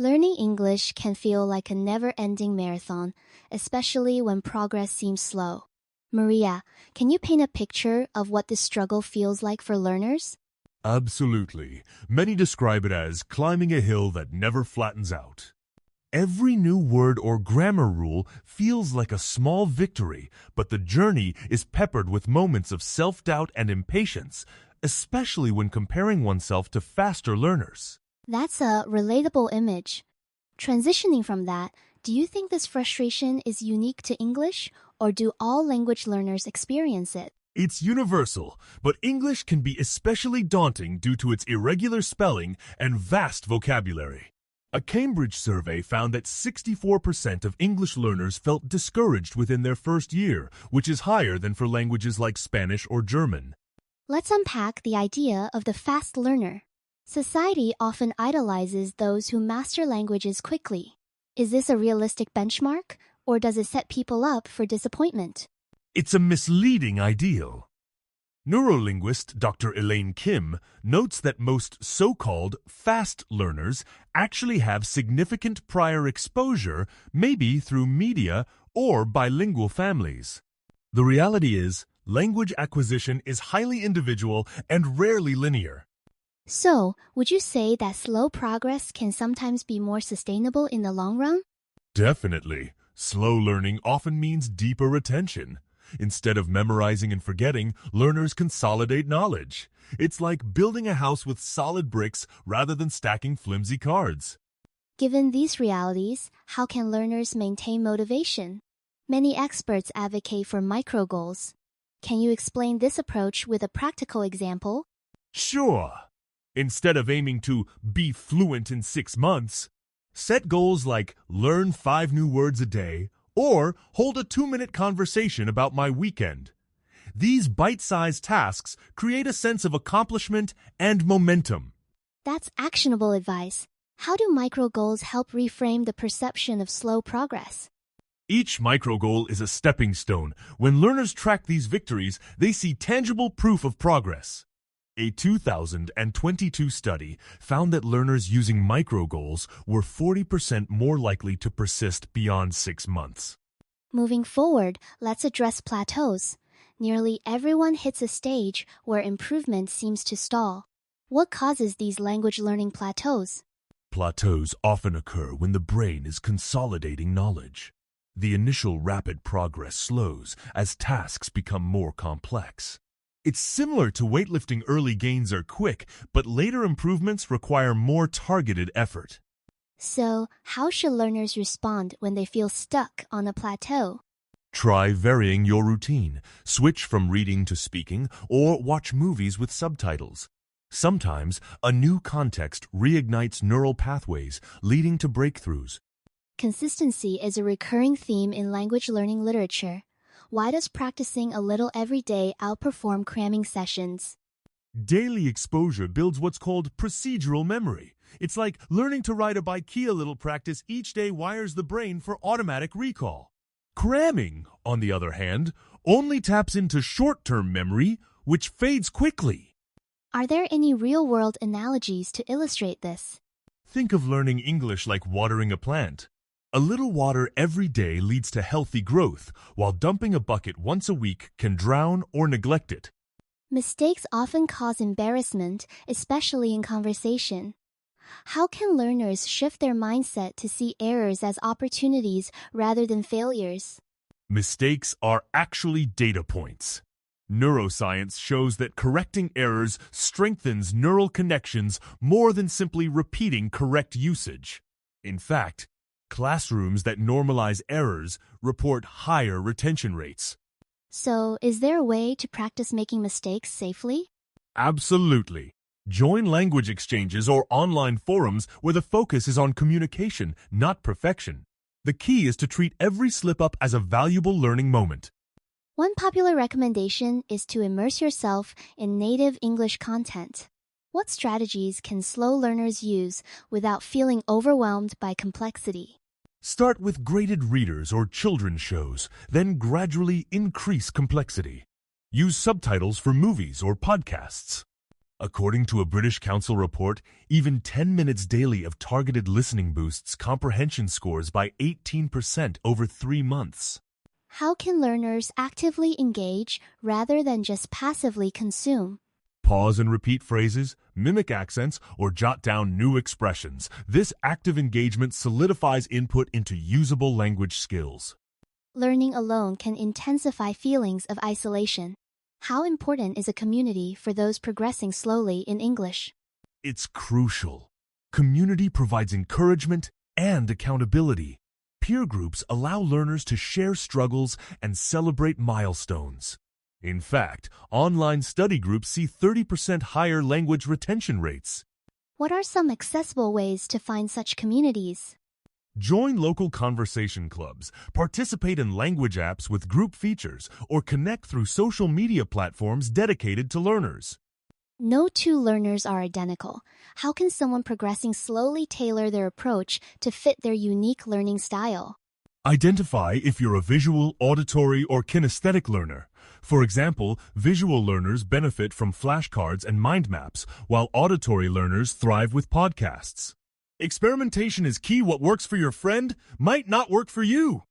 Learning English can feel like a never-ending marathon, especially when progress seems slow. Maria, can you paint a picture of what this struggle feels like for learners? Absolutely. Many describe it as climbing a hill that never flattens out. Every new word or grammar rule feels like a small victory, but the journey is peppered with moments of self-doubt and impatience, especially when comparing oneself to faster learners. That's a relatable image. Transitioning from that, do you think this frustration is unique to English, or do all language learners experience it? It's universal, but English can be especially daunting due to its irregular spelling and vast vocabulary. A Cambridge survey found that 64% of English learners felt discouraged within their first year, which is higher than for languages like Spanish or German. Let's unpack the idea of the fast learner. Society often idolizes those who master languages quickly. Is this a realistic benchmark, or does it set people up for disappointment? It's a misleading ideal. Neurolinguist Dr. Elaine Kim notes that most so-called fast learners actually have significant prior exposure, maybe through media or bilingual families. The reality is, language acquisition is highly individual and rarely linear. So, would you say that slow progress can sometimes be more sustainable in the long run? Definitely. Slow learning often means deeper retention. Instead of memorizing and forgetting, learners consolidate knowledge. It's like building a house with solid bricks rather than stacking flimsy cards. Given these realities, how can learners maintain motivation? Many experts advocate for micro goals. Can you explain this approach with a practical example? Sure. Instead of aiming to be fluent in 6 months, set goals like learn 5 new words a day or hold a 2-minute conversation about my weekend. These bite-sized tasks create a sense of accomplishment and momentum. That's actionable advice. How do micro goals help reframe the perception of slow progress? Each micro goal is a stepping stone. When learners track these victories, they see tangible proof of progress. A 2022 study found that learners using micro goals were 40% more likely to persist beyond 6 months. Moving forward, let's address plateaus. Nearly everyone hits a stage where improvement seems to stall. What causes these language learning plateaus? Plateaus often occur when the brain is consolidating knowledge. The initial rapid progress slows as tasks become more complex. It's similar to weightlifting. Early gains are quick, but later improvements require more targeted effort. So, how should learners respond when they feel stuck on a plateau? Try varying your routine. Switch from reading to speaking, or watch movies with subtitles. Sometimes, a new context reignites neural pathways, leading to breakthroughs. Consistency is a recurring theme in language learning literature. Why does practicing a little every day outperform cramming sessions? Daily exposure builds what's called procedural memory. It's like learning to ride a bike. A little practice each day wires the brain for automatic recall. Cramming, on the other hand, only taps into short-term memory, which fades quickly. Are there any real-world analogies to illustrate this? Think of learning English like watering a plant. A little water every day leads to healthy growth, while dumping a bucket once a week can drown or neglect it. Mistakes often cause embarrassment, especially in conversation. How can learners shift their mindset to see errors as opportunities rather than failures? Mistakes are actually data points. Neuroscience shows that correcting errors strengthens neural connections more than simply repeating correct usage. In fact, classrooms that normalize errors report higher retention rates. So, is there a way to practice making mistakes safely? Absolutely. Join language exchanges or online forums where the focus is on communication, not perfection. The key is to treat every slip-up as a valuable learning moment. One popular recommendation is to immerse yourself in native English content. What strategies can slow learners use without feeling overwhelmed by complexity? Start with graded readers or children's shows, then gradually increase complexity. Use subtitles for movies or podcasts. According to a British Council report, even 10 minutes daily of targeted listening boosts comprehension scores by 18% over 3 months. How can learners actively engage rather than just passively consume? Pause and repeat phrases, mimic accents, or jot down new expressions. This active engagement solidifies input into usable language skills. Learning alone can intensify feelings of isolation. How important is a community for those progressing slowly in English? It's crucial. Community provides encouragement and accountability. Peer groups allow learners to share struggles and celebrate milestones. In fact, online study groups see 30% higher language retention rates. What are some accessible ways to find such communities? Join local conversation clubs, participate in language apps with group features, or connect through social media platforms dedicated to learners. No two learners are identical. How can someone progressing slowly tailor their approach to fit their unique learning style? Identify if you're a visual, auditory, or kinesthetic learner. For example, visual learners benefit from flashcards and mind maps, while auditory learners thrive with podcasts. Experimentation is key. What works for your friend might not work for you.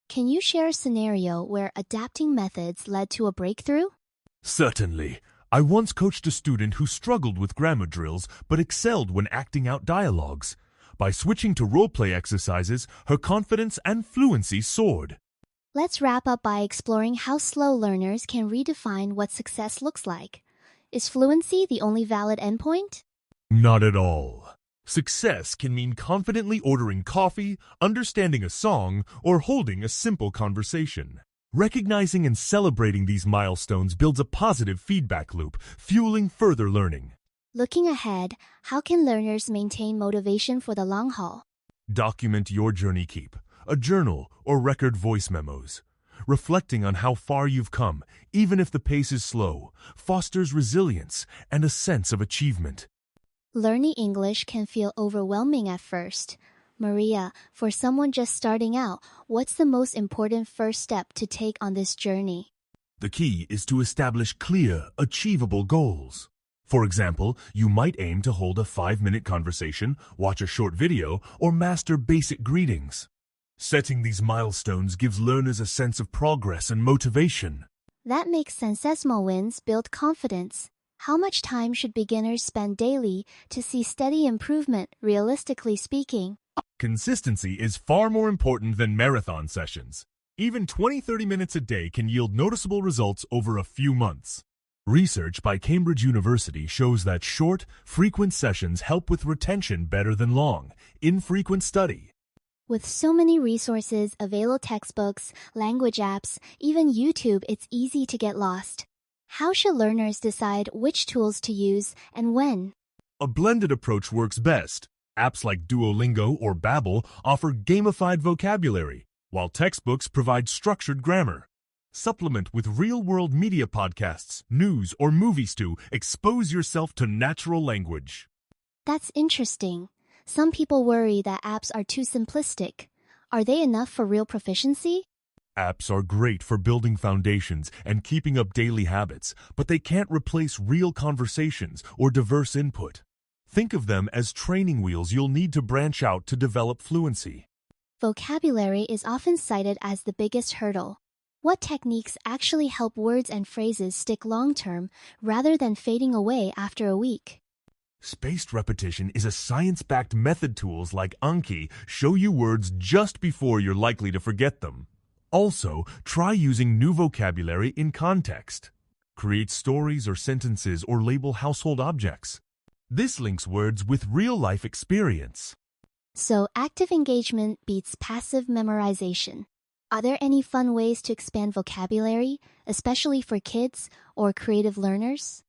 Can you share a scenario where adapting methods led to a breakthrough? Certainly. I once coached a student who struggled with grammar drills but excelled when acting out dialogues. By switching to role-play exercises, her confidence and fluency soared. Let's wrap up by exploring how slow learners can redefine what success looks like. Is fluency the only valid endpoint? Not at all. Success can mean confidently ordering coffee, understanding a song, or holding a simple conversation. Recognizing and celebrating these milestones builds a positive feedback loop, fueling further learning. Looking ahead, how can learners maintain motivation for the long haul? Document your journey. Keep a journal or record voice memos. Reflecting on how far you've come, even if the pace is slow, fosters resilience and a sense of achievement. Learning English can feel overwhelming at first. Maria, for someone just starting out, what's the most important first step to take on this journey? The key is to establish clear, achievable goals. For example, you might aim to hold a 5-minute conversation, watch a short video, or master basic greetings. Setting these milestones gives learners a sense of progress and motivation. That makes sense as small wins build confidence. How much time should beginners spend daily to see steady improvement, realistically speaking? Consistency is far more important than marathon sessions. Even 20-30 minutes a day can yield noticeable results over a few months. Research by Cambridge University shows that short, frequent sessions help with retention better than long, infrequent study. With so many resources, available textbooks, language apps, even YouTube, it's easy to get lost. How should learners decide which tools to use and when? A blended approach works best. Apps like Duolingo or Babbel offer gamified vocabulary, while textbooks provide structured grammar. Supplement with real-world media podcasts, news, or movies to expose yourself to natural language. That's interesting. Some people worry that apps are too simplistic. Are they enough for real proficiency? Apps are great for building foundations and keeping up daily habits, but they can't replace real conversations or diverse input. Think of them as training wheels you'll need to branch out to develop fluency. Vocabulary is often cited as the biggest hurdle. What techniques actually help words and phrases stick long-term rather than fading away after a week? Spaced repetition is a science-backed method. Tools like Anki show you words just before you're likely to forget them. Also, try using new vocabulary in context. Create stories or sentences or label household objects. This links words with real-life experience. So active engagement beats passive memorization. Are there any fun ways to expand vocabulary, especially for kids or creative learners?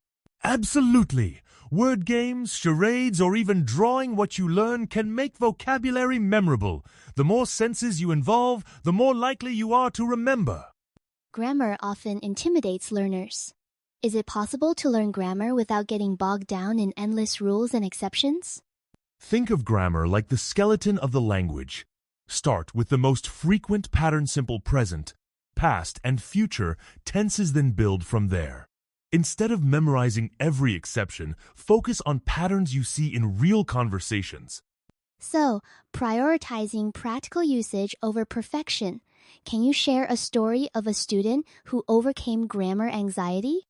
Absolutely! Word games, charades, or even drawing what you learn can make vocabulary memorable. The more senses you involve, the more likely you are to remember. Grammar often intimidates learners. Is it possible to learn grammar without getting bogged down in endless rules and exceptions? Think of grammar like the skeleton of the language. Start with the most frequent pattern: simple present, past, and future tenses, then build from there. Instead of memorizing every exception, focus on patterns you see in real conversations. So, prioritizing practical usage over perfection. Can you share a story of a student who overcame grammar anxiety?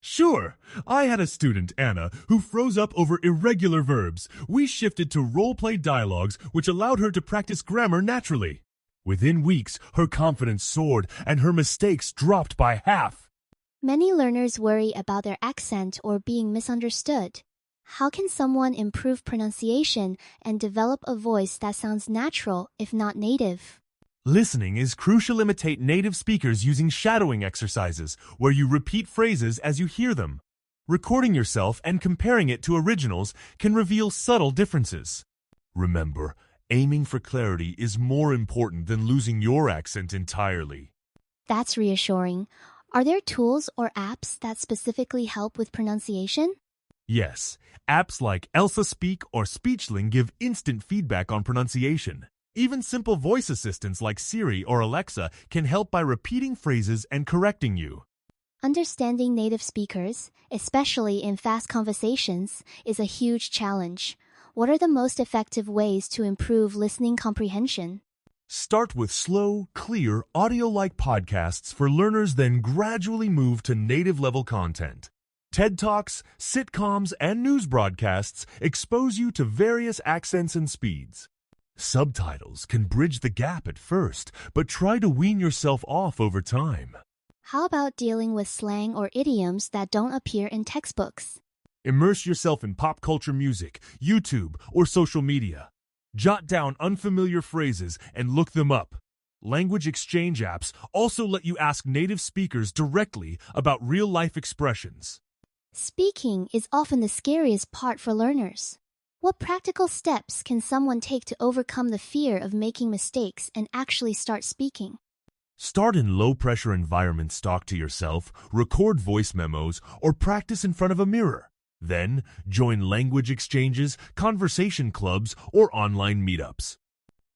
Sure. I had a student, Anna, who froze up over irregular verbs. We shifted to role-play dialogues, which allowed her to practice grammar naturally. Within weeks, her confidence soared and her mistakes dropped by half. Many learners worry about their accent or being misunderstood. How can someone improve pronunciation and develop a voice that sounds natural, if not native? Listening is crucial. Imitate native speakers using shadowing exercises, where you repeat phrases as you hear them. Recording yourself and comparing it to originals can reveal subtle differences. Remember, aiming for clarity is more important than losing your accent entirely. That's reassuring. Are there tools or apps that specifically help with pronunciation? Yes, apps like Elsa Speak or Speechling give instant feedback on pronunciation. Even simple voice assistants like Siri or Alexa can help by repeating phrases and correcting you. Understanding native speakers, especially in fast conversations, is a huge challenge. What are the most effective ways to improve listening comprehension? Start with slow, clear, audio-like podcasts for learners, then gradually move to native-level content. TED Talks, sitcoms, and news broadcasts expose you to various accents and speeds. Subtitles can bridge the gap at first, but try to wean yourself off over time. How about dealing with slang or idioms that don't appear in textbooks? Immerse yourself in pop culture music, YouTube, or social media. Jot down unfamiliar phrases and look them up. Language exchange apps also let you ask native speakers directly about real-life expressions. Speaking is often the scariest part for learners. What practical steps can someone take to overcome the fear of making mistakes and actually start speaking? Start in low-pressure environments, talk to yourself, record voice memos, or practice in front of a mirror. Then, join language exchanges, conversation clubs, or online meetups.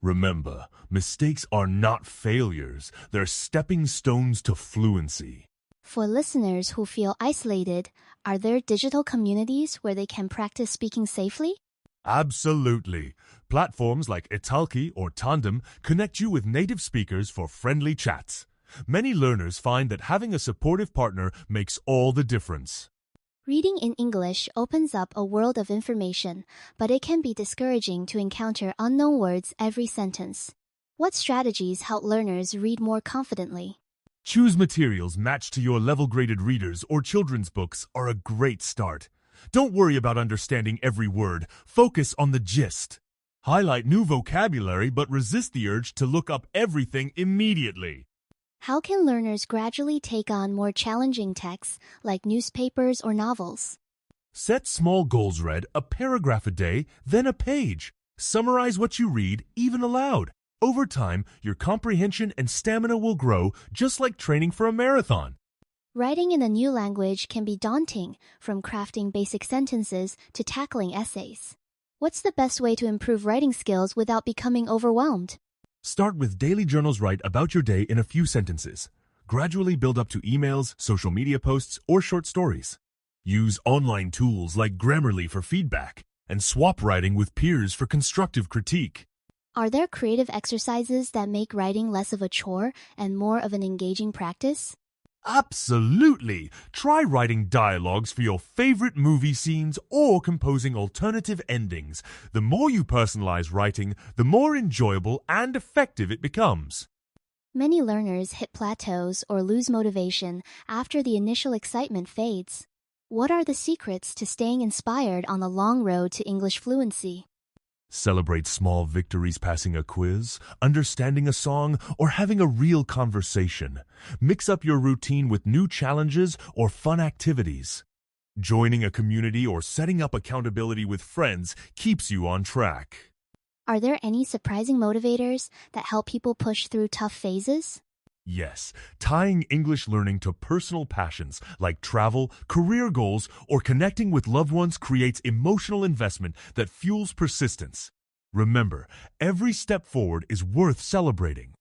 Remember, mistakes are not failures, they're stepping stones to fluency. For listeners who feel isolated, are there digital communities where they can practice speaking safely? Absolutely. Platforms like Italki or Tandem connect you with native speakers for friendly chats. Many learners find that having a supportive partner makes all the difference. Reading in English opens up a world of information, but it can be discouraging to encounter unknown words every sentence. What strategies help learners read more confidently? Choose materials matched to your level-graded readers or children's books are a great start. Don't worry about understanding every word. Focus on the gist. Highlight new vocabulary, but resist the urge to look up everything immediately. How can learners gradually take on more challenging texts like newspapers or novels? Set small goals. Read a paragraph a day, then a page. Summarize what you read, even aloud. Over time, your comprehension and stamina will grow, just like training for a marathon. Writing in a new language can be daunting, from crafting basic sentences to tackling essays. What's the best way to improve writing skills without becoming overwhelmed? Start with daily journals. Write about your day in a few sentences. Gradually build up to emails, social media posts, or short stories. Use online tools like Grammarly for feedback, and swap writing with peers for constructive critique. Are there creative exercises that make writing less of a chore and more of an engaging practice? Absolutely! Try writing dialogues for your favorite movie scenes or composing alternative endings. The more you personalize writing, the more enjoyable and effective it becomes. Many learners hit plateaus or lose motivation after the initial excitement fades. What are the secrets to staying inspired on the long road to English fluency? Celebrate small victories, passing a quiz, understanding a song, or having a real conversation. Mix up your routine with new challenges or fun activities. Joining a community or setting up accountability with friends keeps you on track. Are there any surprising motivators that help people push through tough phases? Yes, tying English learning to personal passions like travel, career goals, or connecting with loved ones creates emotional investment that fuels persistence. Remember, every step forward is worth celebrating.